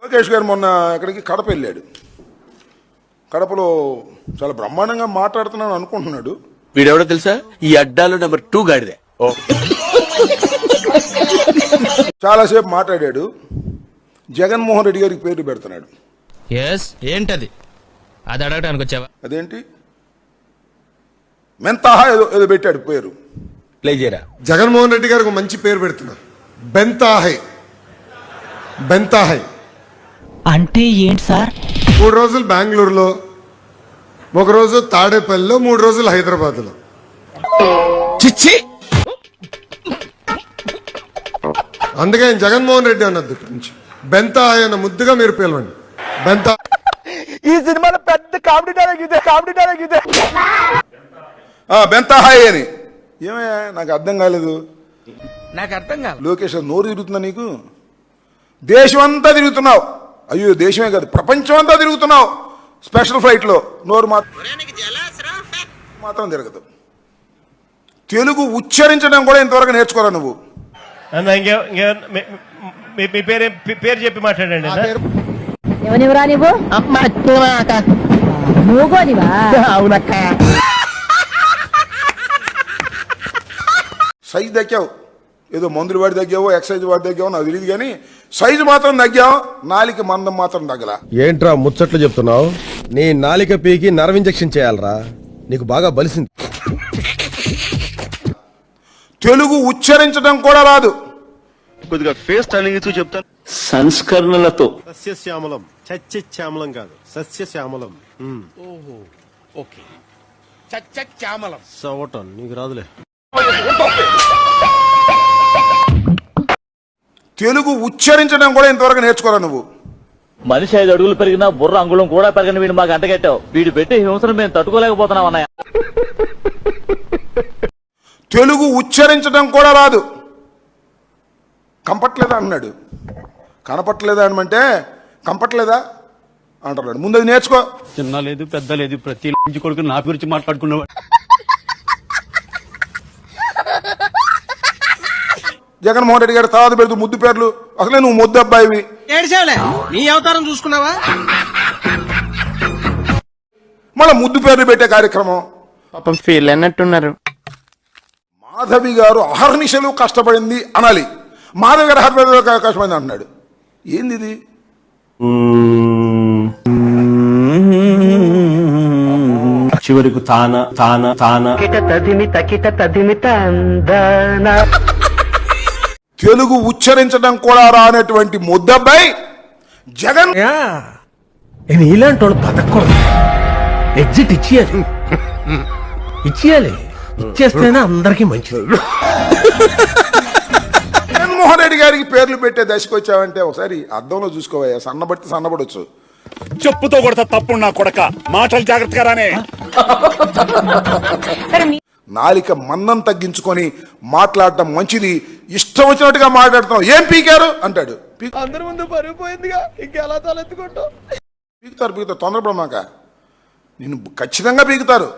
లోకేష్ గారు మొన్న ఇక్కడికి కడప వెళ్ళాడు. కడపలో చాలా బ్రహ్మాండంగా మాట్లాడుతున్నాను అనుకుంటున్నాడు. వీడెవడో తెలుసా? ఈ అడ్డాలో నెంబర్ 2 గాడిదే. చాలాసేపు మాట్లాడాడు. జగన్మోహన్ రెడ్డి గారికి పేరు పెడుతున్నాడు. ఏంటది? అది అడగడానికి వచ్చావా? అదేంటి మెంతాహా ఏదో పెట్టాడు పేరు. ప్లే చేయరా. జగన్మోహన్ రెడ్డి గారికి మంచి పేరు పెడుతున్నారు. బెంతాహై. బెంతాహై అంటే ఏంటి సార్? 3 రోజులు బెంగళూరులో, 1 రోజు తాడేపల్లిలో, 3 రోజులు హైదరాబాద్లో. చిచ్చి. అందుకే ఆయన జగన్మోహన్ రెడ్డి అన్నది నుంచి బెంతాహై అన్న ముద్దుగా మీరు పిలవండి. బెంతా ఈ సినిమాలో పెద్ద కామెడీ డైలాగ్ ఇదే. బెంతాహాయ్ అని ఏమయ్యా నాకు అర్థం కాలేదు. నాకు అర్థం కాదు. లోకేష్ నోరు తిరుగుతుందా నీకు? దేశం అంతా తిరుగుతున్నావు. అయ్యో దేశమే కాదు ప్రపంచం అంతా తిరుగుతున్నావు స్పెషల్ ఫ్లైట్లో. నోరు మాత్రం తిరగదు. తెలుగు ఉచ్చరించడం కూడా ఇంతవరకు నేర్చుకోరా నువ్వు? మీ పేరు చెప్పి మాట్లాడండి. ఎవనివరా నువ్వు? మూగోనివా? అవునక్క. సైజు తగ్గావు, ఏదో మందులు వాడి తగ్గావో ఎక్సైజ్ వాడి తగ్గావో నాకు తెలియదు, కానీ సైజు మాత్రం తగ్గావు. నాలిక మందం మాత్రం తగ్గలా. ఏంట్రా ముచ్చట్లు చెప్తున్నావు? నీ నాలిక పీకి నర్వ్ ఇంజెక్షన్ చేయాలరా, నీకు బాగా బలిసింది. తెలుగు ఉచ్చరించడం కూడా రాదు. కొద్దిగా ఫేస్ టర్నింగ్ ఇస్తూ చెప్తాను. సంస్కరణలతో సస్యశ్యామలం, సస్యశ్యామలం కాదు సస్యశ్యామలం. ఓకే. చచ్చమలం. సవటం నీకు రాదులే. తెలుగు ఉచ్చరించడం కూడా ఇంతవరకు నేర్చుకోరా నువ్వు? మనిషి 5 అడుగులు పెరిగినా బుర్ర అంగుళం కూడా పెరగని వీడు మాకు అంటగట్టావు. వీడు పెట్టే హింసను మేము తట్టుకోలేకపోతున్నాం అన్నయ్య. తెలుగు ఉచ్చరించడం కూడా రాదు. కంపట్లేదా అన్నాడు. కనపట్లేదా అనమంటే కంపట్లేదా అంటున్నాడు. ముందు అది నేర్చుకో. చిన్న లేదు పెద్ద లేదు, ప్రతి ఇంటి కొడుకు నా గురించి మాట్లాడుకున్నావు. జగన్మోహన్ రెడ్డి గారు తర్వాత పెడుతూ ముద్దు పేర్లు. అసలే నువ్వు ముద్దు అబ్బాయివి. నీ అవతారం చూసుకున్నావా? మళ్ళా ముద్దు పేర్లు పెట్టే కార్యక్రమం. పాపం ఫీల్ అన్నట్టున్నారు. మాధవి గారు అహర్నిశలు కష్టపడింది అనాలి. మాధవి గారు అహర్నిశలు కష్టపడింది అంటున్నాడు. ఏంది ఇది? చివరికి తెలుగు ఉచ్చరించడం కూడా రానటువంటి ముద్దబ్బాయి జగన్. ఇలాంటి వాళ్ళు బతకూడదు. ఎగ్జిట్ ఇచ్చేయాలి. ఇచ్చేస్తేనే అందరికీ మంచిది. జగన్మోహన్ రెడ్డి గారికి పేర్లు పెట్టే దశకు వచ్చావంటే ఒకసారి అద్దంలో చూసుకోవయ్యా. సన్నబడితే సన్నబడొచ్చు. చెప్పుతో కొడతా తప్పుడు నా కొడక. మాటలు జాగ్రత్తగా రానే. నాలిక మందం తగ్గించుకొని మాట్లాడటం మంచిది. ఇష్టం వచ్చినట్టుగా మాట్లాడుతున్నావు. ఏం పీకారు అంటాడు. అందరి ముందు పరిగిపోయిందిగా, ఇంకెలా తలెత్తుకుంటావు? పీకుతారు తొందరపడమాక. నేను ఖచ్చితంగా పీకుతారు.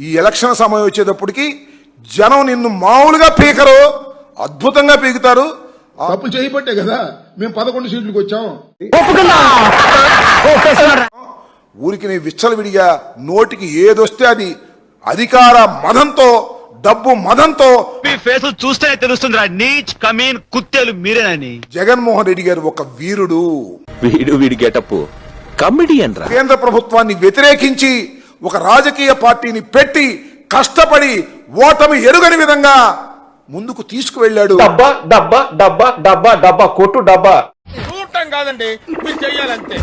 ఈ ఎలక్షన్ సమయం వచ్చేటప్పటికి జనం నిన్ను మామూలుగా పీకరు, అద్భుతంగా పీకుతారు. తప్పు చేయబట్టే కదా మేము 11 సీట్లకు వచ్చాం. ఊరికి నీ విచ్చలవిడిగా నోటికి ఏదొస్తే అది అధికార మదంతో, డబ్బు మదంతో. మీ ఫేస్ చూస్తేనే తెలుస్తుందిరా, నీచ్ కమీన్ కుత్తేలు మీరేనని. జగన్మోహన్ రెడ్డి గారు ఒక వీరుడు. వీడి గెటప్ కమెడియన్ రా. కేంద్ర ప్రభుత్వాన్ని వ్యతిరేకించి ఒక రాజకీయ పార్టీని పెట్టి కష్టపడి ఓటమి ఎరుగని విధంగా ముందుకు తీసుకువెళ్ళాడు. డబ్బా డబ్బా డబ్బా డబ్బా డబ్బా కొట్టు డబ్బా. చూడటం కాదండి, మీరు చెయ్యాలంతే.